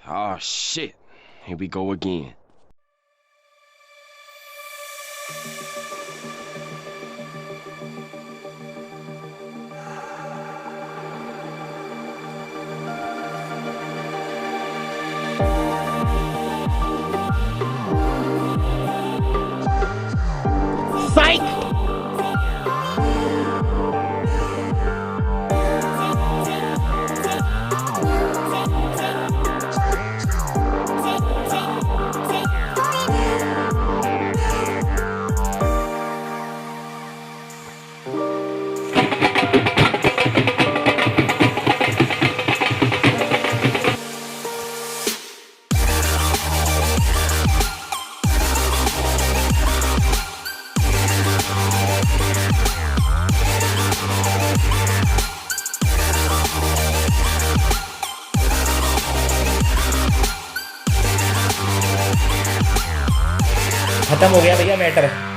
Oh shit. Here we go again. Psych! खत्म हो गया भैया मैटर।